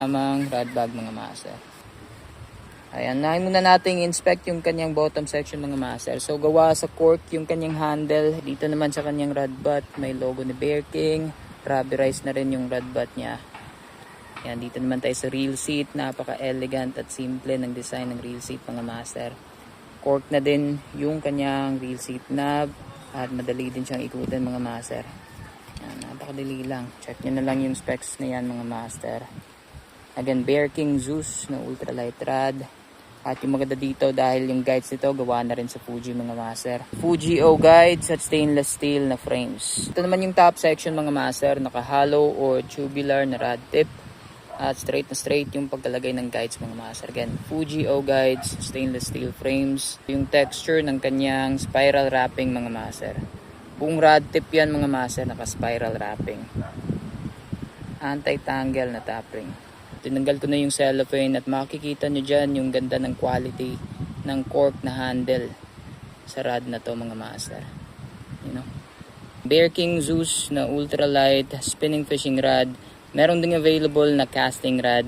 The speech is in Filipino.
Tamang rod bag mga master. Ayan, nahin muna nating inspect yung kanyang bottom section mga master. So gawa sa cork yung kanyang handle. Dito naman sa kanyang rod butt may logo ni Bear King. Rubberized na rin yung rod butt niya. Ayan, dito naman tayo sa reel seat. Napaka-elegant at simple ng design ng reel seat mga master. Cork na din yung kanyang reel seat knob. At madali din siyang ikutin mga master. Ayan, napakadali lang. Check nyo na lang yung specs na yan mga master. Again, Bear King Zeus na ultralight rod. At yung maganda dito dahil yung guides nito gawa na rin sa Fuji mga master. Fuji O guides at stainless steel na frames. Ito naman yung top section mga master. Naka-hollow or tubular na rod tip. At straight na straight yung pagkalagay ng guides mga master. Again, Fuji O guides, stainless steel frames. Yung texture ng kanyang spiral wrapping mga master. Buong rod tip yan mga master. Naka-spiral wrapping. Anti-tangle na top ring. Tinanggal ko na yung cellophane at makikita nyo dyan yung ganda ng quality ng cork na handle sa rod na to mga master. You know? Bear King Zeus na ultralight spinning fishing rod. Meron ding available na casting rod.